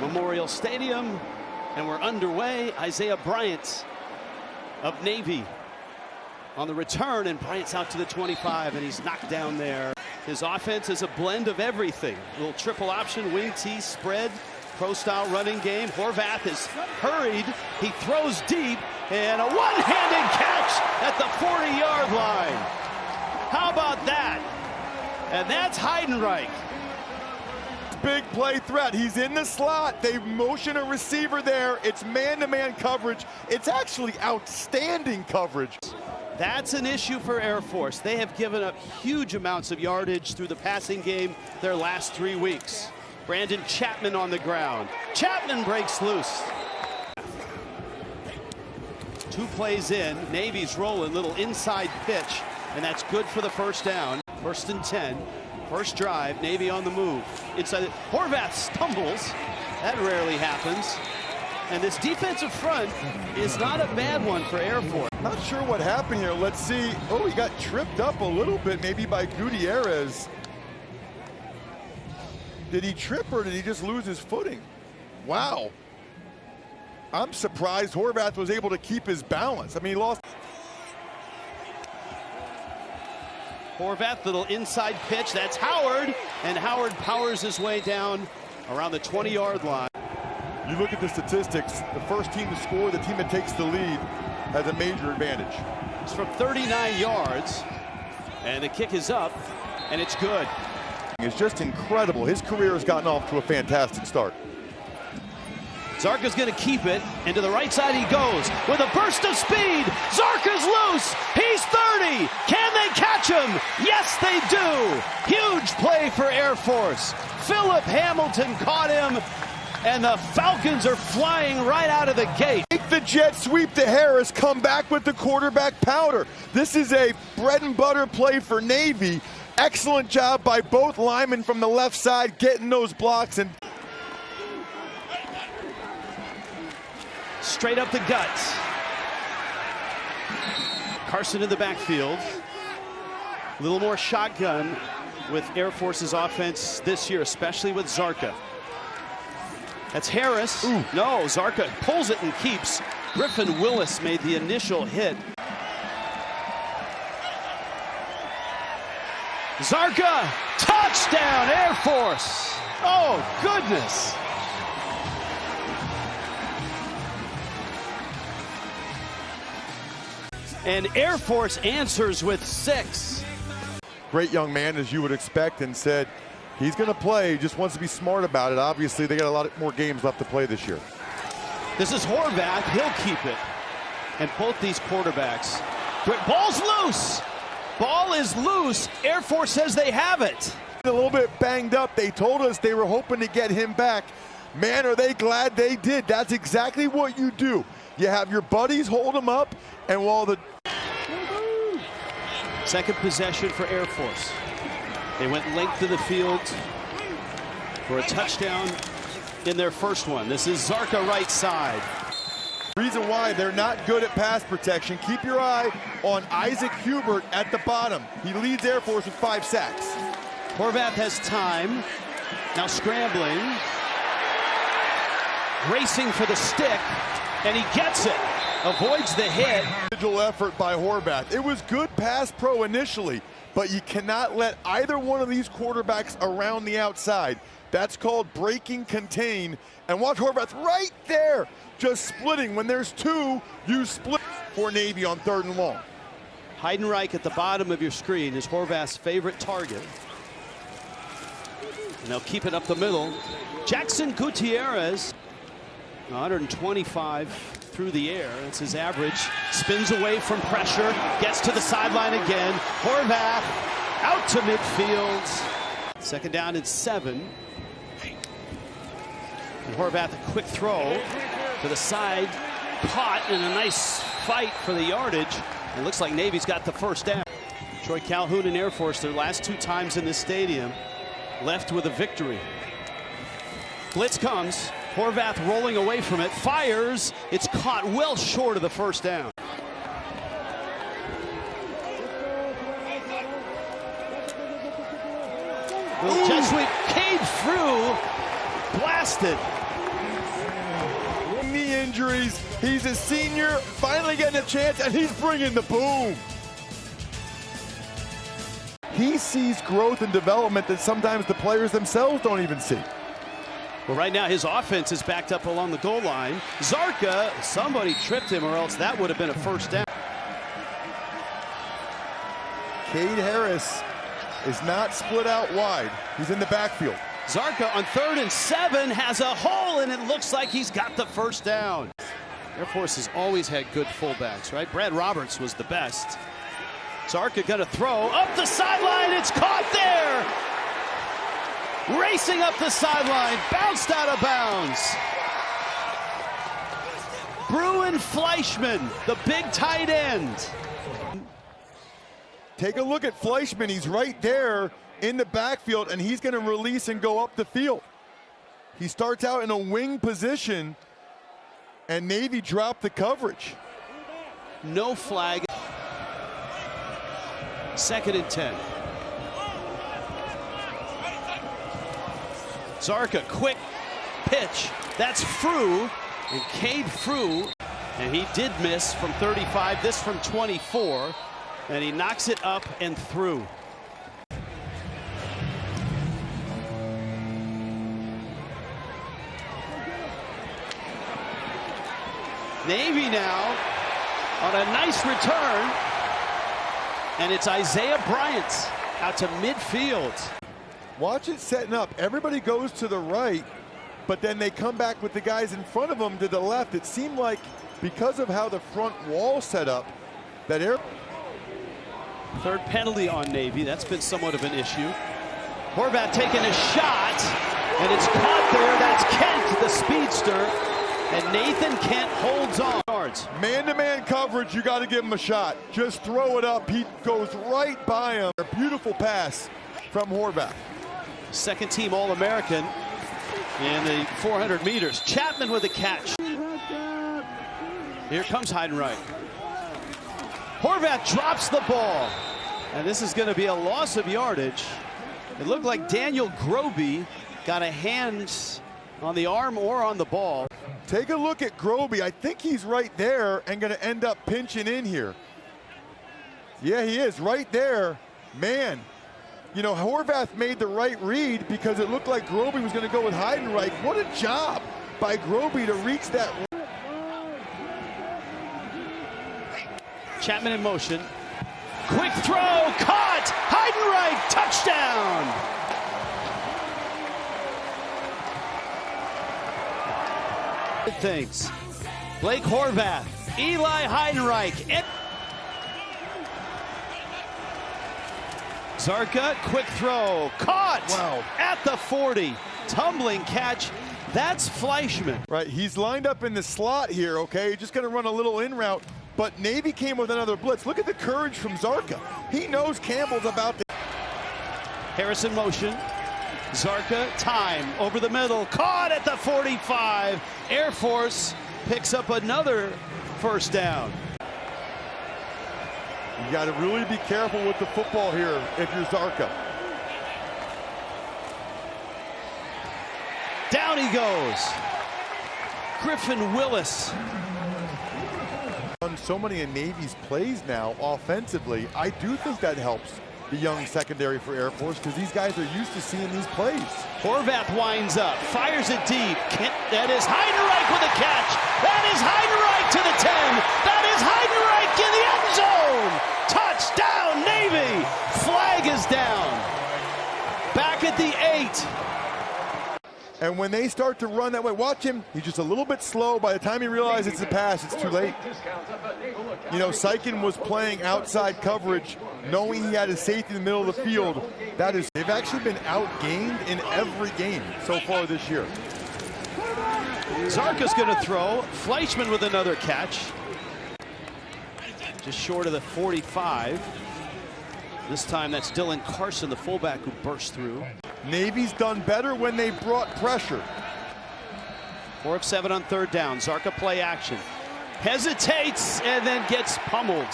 Memorial Stadium, and we're underway. Isaiah Bryant of Navy on the return, and Bryant's out to the 25, and he's knocked down there. His offense is a blend of everything. A little triple option, wing T, spread, pro-style running game. Horvath is hurried. He throws deep, and a one-handed catch at the 40-yard line. How about that? And that's Heidenreich. Big play threat. He's in the slot. They motion a receiver there. It's man-to-man coverage. It's actually outstanding coverage. That's an issue for Air Force. They have given up huge amounts of yardage through the passing game their last 3 weeks. Brandon Chapman on the ground. Chapman breaks loose. 2 plays in. Navy's rolling, little inside pitch, and that's good for the first down. 1st and 10. First drive, Navy on the move. Inside it. Horvath stumbles. That rarely happens. And this defensive front is not a bad one for Air Force. Not sure what happened here. Let's see. Oh, he got tripped up a little bit, maybe by Gutierrez. Did he trip or did he just lose his footing? Wow. I'm surprised Horvath was able to keep his balance. I mean, he lost. Horvath, little inside pitch. That's Howard, and Howard powers his way down around the 20-yard line. You look at the statistics, the first team to score, the team that takes the lead, has a major advantage. It's from 39 yards, and the kick is up, and it's good. It's just incredible. His career has gotten off to a fantastic start. Zarka's going to keep it, and to the right side he goes with a burst of speed. Zarka's loose. He's 30. Can they catch him? Yes, they do. Huge play for Air Force. Philip Hamilton caught him, and the Falcons are flying right out of the gate. Take the jet sweep to Harris, come back with the quarterback powder. This is a bread and butter play for Navy. Excellent job by both linemen from the left side getting those blocks. And straight up the guts. Carson in the backfield. A little more shotgun with Air Force's offense this year, especially with Zarka. That's Harris. Ooh. No, Zarka pulls it and keeps. Griffin Willis made the initial hit. Zarka, touchdown, Air Force. Oh, goodness. And Air Force answers with 6. Great young man, as you would expect, and said he's going to play, just wants to be smart about it. Obviously, they got a lot more games left to play this year. This is Horvath. He'll keep it. And both these quarterbacks. Ball's loose. Ball is loose. Air Force says they have it. A little bit banged up. They told us they were hoping to get him back. Man, are they glad they did. That's exactly what you do. You have your buddies hold him up, and while the second possession for Air Force. They went length of the field for a touchdown in their first one. This is Zarka right side. Reason why they're not good at pass protection. Keep your eye on Isaac Hubert at the bottom. He leads Air Force with 5 sacks. Horvath has time. Now scrambling. Racing for the stick, and he gets it. Avoids the hit. Individual effort by Horvath. It was good pass pro initially, but you cannot let either one of these quarterbacks around the outside. That's called breaking contain. And watch Horvath right there, just splitting. When there's 2, you split for Navy on 3rd and long. Heidenreich at the bottom of your screen is Horvath's favorite target. And they'll keep it up the middle. Jackson Gutierrez, 125 through the air. That's his average. Spins away from pressure. Gets to the sideline again. Horvath out to midfield. 2nd down and 7. And Horvath, a quick throw to the side. Caught in a nice fight for the yardage. It looks like Navy's got the first down. Troy Calhoun and Air Force, their last 2 times in this stadium, left with a victory. Blitz comes. Horvath rolling away from it. Fires. It's caught well short of the first down. Little jet sweep came through. Blasted. injuries. He's a senior, finally getting a chance, and he's bringing the boom. He sees growth and development that sometimes the players themselves don't even see. Well, right now his offense is backed up along the goal line. Zarka, somebody tripped him, or else that would have been a first down. Cade Harris is not split out wide. He's in the backfield. Zarka on 3rd and 7 has a hole, and it looks like he's got the first down. Air Force has always had good fullbacks, right? Brad Roberts was the best. Zarka gonna throw up the sideline. It's caught there. Racing up the sideline, bounced out of bounds. Bruin Fleischman, the big tight end. Take a look at Fleischman. He's right there in the backfield, and he's going to release and go up the field. He starts out in a wing position, and Navy dropped the coverage. No flag. 2nd and 10. Zarka, quick pitch. That's Frew, and Cade Frew, and he did miss from 35, this from 24, and he knocks it up and through. Navy now on a nice return, and it's Isaiah Bryant out to midfield. Watch it setting up. Everybody goes to the right, but then they come back with the guys in front of them to the left. It seemed like because of how the front wall set up, that Third penalty on Navy. That's been somewhat of an issue. Horvath taking a shot, and it's caught there. That's Kent, the speedster, and Nathan Kent holds on. Man-to-man coverage, you got to give him a shot. Just throw it up. He goes right by him. A beautiful pass from Horvath. Second team All-American in the 400 meters. Chapman with a catch. Here comes Heidenreich. Horvath drops the ball, and this is going to be a loss of yardage. It looked like Daniel Groby got a hand on the arm or on the ball. Take a look at Groby. I think he's right there and going to end up pinching in here. Yeah, he is right there. Man, you know, Horvath made the right read because it looked like Groby was going to go with Heidenreich. What a job by Groby to reach that. Chapman in motion. Quick throw, caught! Heidenreich, touchdown! Good things. Blake Horvath, Eli Heidenreich. Zarka, quick throw, caught! Wow. At the 40. Tumbling catch. That's Fleischman. Right, he's lined up in the slot here, okay? Just going to run a little in route. But Navy came with another blitz. Look at the courage from Zarka. He knows Campbell's about to. Harris in motion. Zarka, time over the middle, caught at the 45. Air Force picks up another first down. You got to really be careful with the football here if you're Zarka. Down he goes. Griffin Willis. On so many of Navy's plays now offensively, I do think that helps the young secondary for Air Force because these guys are used to seeing these plays. Horvath winds up, fires it deep. That is Heidenreich with a catch. That is Heidenreich to the 10. That is Heidenreich in the end zone. Touchdown, Navy. Flag is down. Back at the 8. And when they start to run that way, watch him. He's just a little bit slow. By the time he realizes it's a pass, it's too late. You know, Sykin was playing outside coverage, knowing he had a safety in the middle of the field. They've actually been outgained in every game so far this year. Zarka's going to throw. Fleischman with another catch. Just short of the 45. This time that's Dylan Carson, the fullback, who burst through. Navy's done better when they brought pressure. 4 of 7 on third down. Zarka play action. Hesitates and then gets pummeled.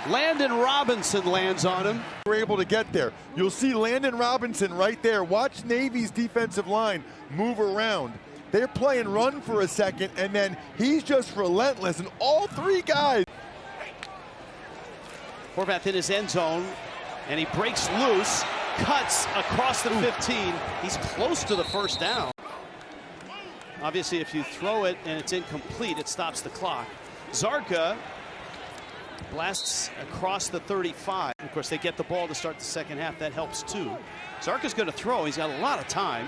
Landon Robinson lands on him. We're able to get there. You'll see Landon Robinson right there. Watch Navy's defensive line move around. They're playing run for a second, and then he's just relentless, and all three guys. Horvath in his end zone, and he breaks loose, cuts across the 15. He's close to the first down. Obviously, if you throw it and it's incomplete, it stops the clock. Zarka blasts across the 35. Of course, they get the ball to start the second half. That helps too. Zarka's going to throw. He's got a lot of time.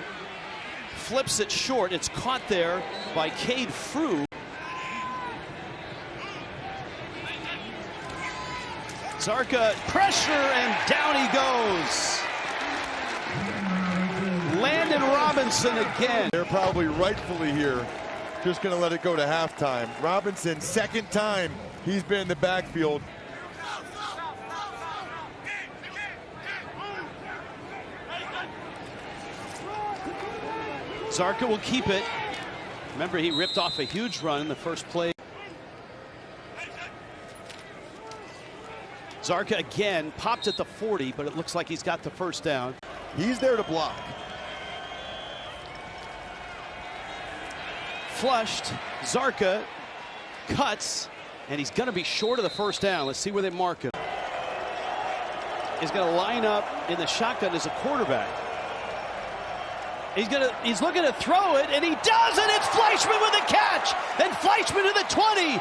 Flips it short. It's caught there by Cade Frew. Zarka, pressure, and down he goes. Landon Robinson again. They're probably rightfully here just going to let it go to halftime. Robinson, second time he's been in the backfield. Zarka will keep it. Remember, he ripped off a huge run in the first play. Zarka again popped at the 40, but it looks like he's got the first down. He's there to block. Flushed. Zarka cuts, and he's going to be short of the first down. Let's see where they mark him. He's going to line up in the shotgun as a quarterback. He's looking to throw it, and he does, and it's Fleischman with the catch. Then Fleischman to the 20,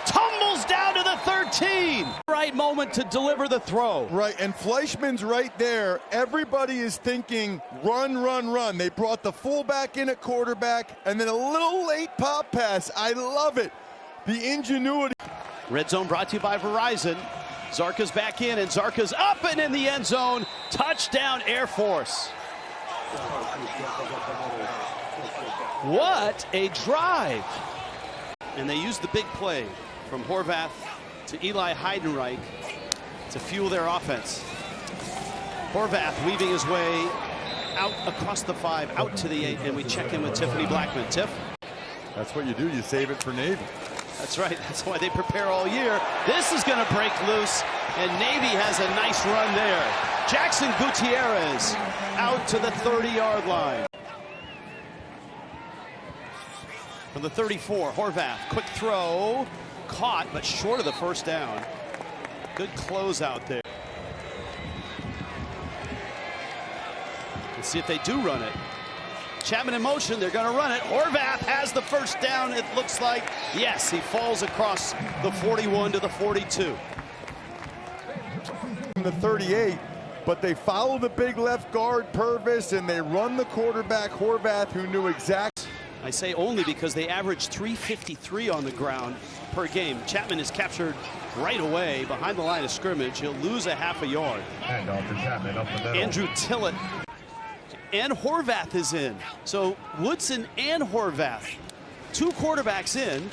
tumbles down to the 13. Right moment to deliver the throw. Right, and Fleischman's right there. Everybody is thinking run, run, run. They brought the fullback in at quarterback, and then a little late pop pass. I love it. The ingenuity. Red zone brought to you by Verizon. Zarka's back in, and Zarka's up and in the end zone. Touchdown, Air Force. What a drive. And they used the big play from Horvath to Eli Heidenreich to fuel their offense. Horvath weaving his way out across the 5, out to the 8, and we check in with Tiffany Blackman. Tiff? That's what you do. You save it for Navy. That's right. That's why they prepare all year. This is going to break loose, and Navy has a nice run there. Jackson Gutierrez out to the 30-yard line. From the 34, Horvath, quick throw, caught, but short of the first down. Good close out there. Let's see if they do run it. Chapman in motion, they're going to run it. Horvath has the first down, it looks like. Yes, he falls across the 41 to the 42. The 38, but they follow the big left guard, Purvis, and they run the quarterback, Horvath, who knew exactly. I say only because they average 353 on the ground per game. Chapman is captured right away behind the line of scrimmage. He'll lose a half a yard. And off to Chapman up the middle. Andrew Tillett and Horvath is in. So Woodson and Horvath, two quarterbacks in.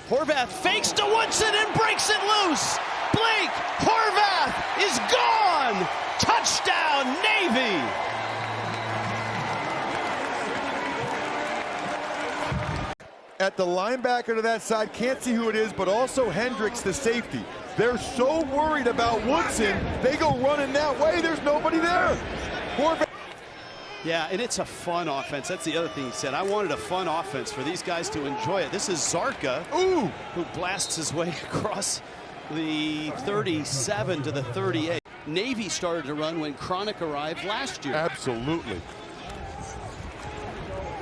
Horvath fakes to Woodson and breaks it loose. Blake Horvath is gone. Touchdown, Navy. At the linebacker to that side, can't see who it is, but also Hendricks, the safety. They're so worried about Woodson, they go running that way. There's nobody there. Horvath. Yeah, and it's a fun offense. That's the other thing he said. I wanted a fun offense for these guys to enjoy it. This is Zarka, who blasts his way across the 37 to the 38. Navy started to run when Cronic arrived last year. Absolutely.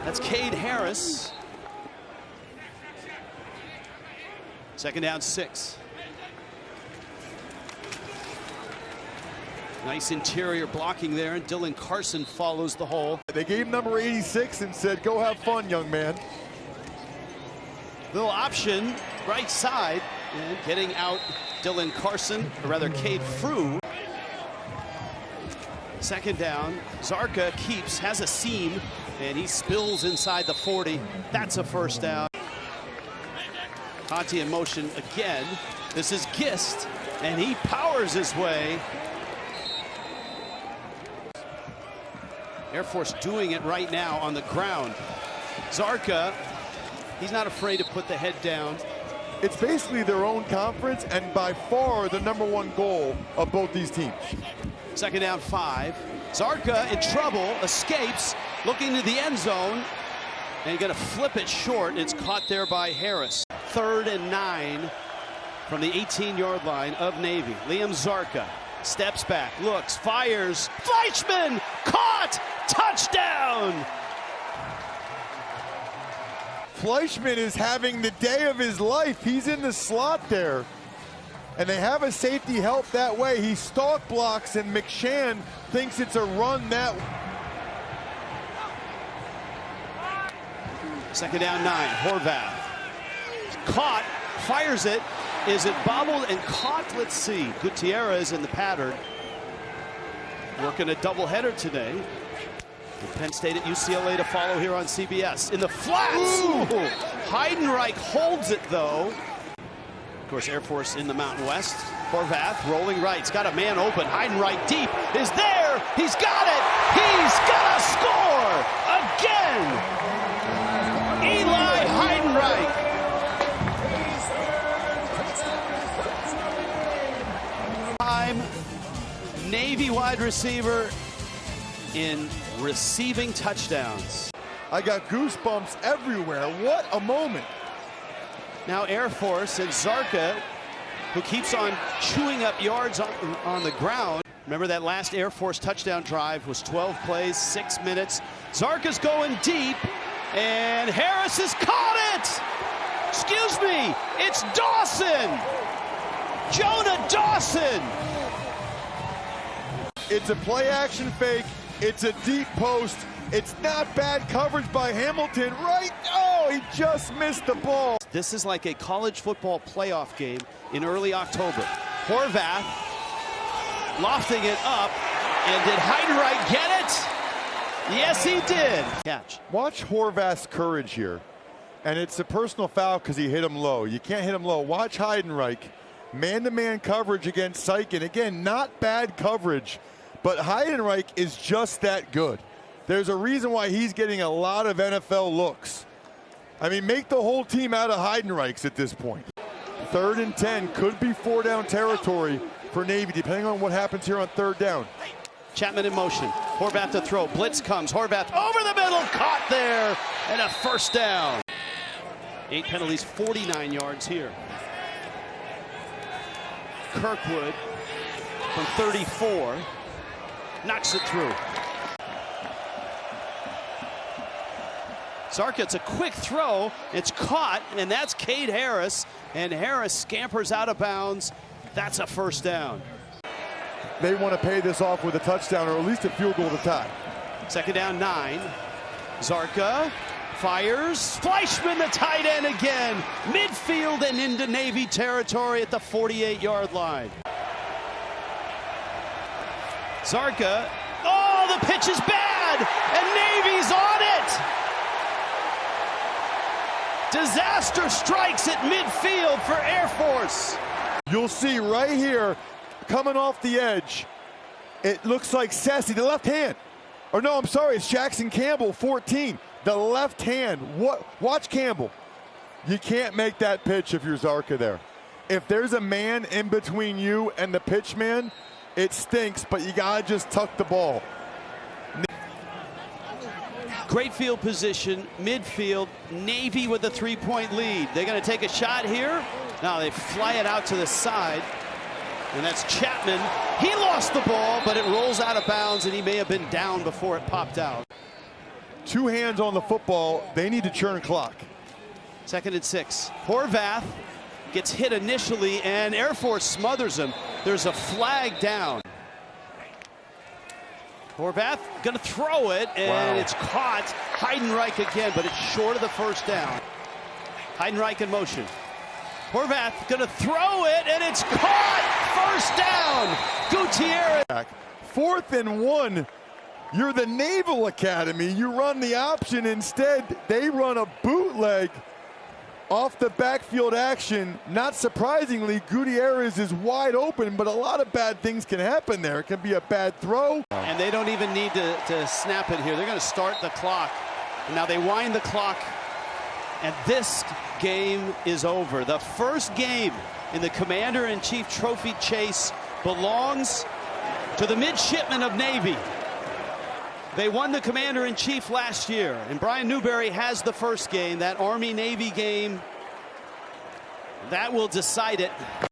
That's Cade Harris. Second down, 6. Nice interior blocking there, and Dylan Carson follows the hole. They gave number 86 and said, go have fun, young man. Little option, right side, and getting out Dylan Carson, or rather Cade Frew. Second down, Zarka keeps, has a seam, and he spills inside the 40. That's a first down. Conti in motion again. This is Gist, and he powers his way. Air Force doing it right now on the ground. Zarka, he's not afraid to put the head down. It's basically their own conference, and by far the #1 goal of both these teams. Second down, 5. Zarka in trouble, escapes, looking to the end zone. And going to flip it short, and it's caught there by Harris. 3rd and 9 from the 18-yard line of Navy. Liam Zarka steps back, looks, fires. Fleischman caught! Touchdown! Fleischman is having the day of his life. He's in the slot there. And they have a safety help that way. He stalk blocks, and McShann thinks it's a run that way. 2nd down 9, Horvath. Caught, fires it. Is it bobbled and caught? Let's see. Gutierrez in the pattern. Working a doubleheader today. With Penn State at UCLA to follow here on CBS. In the flats! Ooh. Heidenreich holds it, though. Of course, Air Force in the Mountain West. Horvath rolling right. He's got a man open. Heidenreich deep is there. He's got it. He's got to score again. Eli Heidenreich. Navy wide receiver in receiving touchdowns. I got goosebumps everywhere. What a moment. Now Air Force and Zarka, who keeps on chewing up yards on the ground. Remember that last Air Force touchdown drive was 12 plays, 6 minutes. Zarka's going deep, and Harris has caught it! Excuse me, it's Dawson! Jonah Dawson! It's a play action fake. It's a deep post. It's not bad coverage by Hamilton, right? Oh, he just missed the ball. This is like a college football playoff game in early October. Horvath lofting it up, and did Heidenreich get it? Yes, he did. Catch. Watch Horvath's courage here, and it's a personal foul because he hit him low. You can't hit him low. Watch Heidenreich, man-to-man coverage against Sykin. Again, not bad coverage, but Heidenreich is just that good. There's a reason why he's getting a lot of NFL looks. I mean, make the whole team out of Heidenreichs at this point. 3rd and 10 could be 4-down territory for Navy, depending on what happens here on 3rd down. Chapman in motion. Horvath to throw. Blitz comes. Horvath over the middle. Caught there. And a 1st down. 8 penalties, 49 yards here. Kirkwood from 34. Knocks it through. Zarka, it's a quick throw. It's caught, and that's Cade Harris. And Harris scampers out of bounds. That's a 1st down. They want to pay this off with a touchdown or at least a field goal to tie. 2nd down 9. Zarka fires. Fleischman, the tight end again. Midfield and into Navy territory at the 48-yard line. Zarka. Oh, the pitch is bad, and Navy's on it. Disaster strikes at midfield for Air Force. You'll see right here, coming off the edge, it looks like Sessi, the left hand. Or no, I'm sorry, it's Jackson Campbell, 14. The left hand. Watch Campbell. You can't make that pitch if you're Zarka there. If there's a man in between you and the pitch man, it stinks, but you gotta just tuck the ball. Great field position, midfield. Navy with a 3-point lead. They're going to take a shot here. Now they fly it out to the side, and that's Chapman. He lost the ball, but it rolls out of bounds, and he may have been down before it popped out. 2 hands on the football. They need to churn clock. 2nd and 6. Horvath gets hit initially, and Air Force smothers him. There's a flag down. Horvath going to throw it, and It's caught. Heidenreich again, but it's short of the 1st down. Heidenreich in motion. Horvath going to throw it, and it's caught. 1st down. Gutierrez. 4th and 1. You're the Naval Academy. You run the option. Instead, they run a bootleg off the backfield action. Not surprisingly, Gutierrez is wide open, but a lot of bad things can happen there. It can be a bad throw. And they don't even need to snap it here. They're going to start the clock. Now they wind the clock, and this game is over. The first game in the Commander-in-Chief Trophy chase belongs to the Midshipmen of Navy. They won the Commander-in-Chief last year, and Brian Newberry has the first game, that Army-Navy game. That will decide it.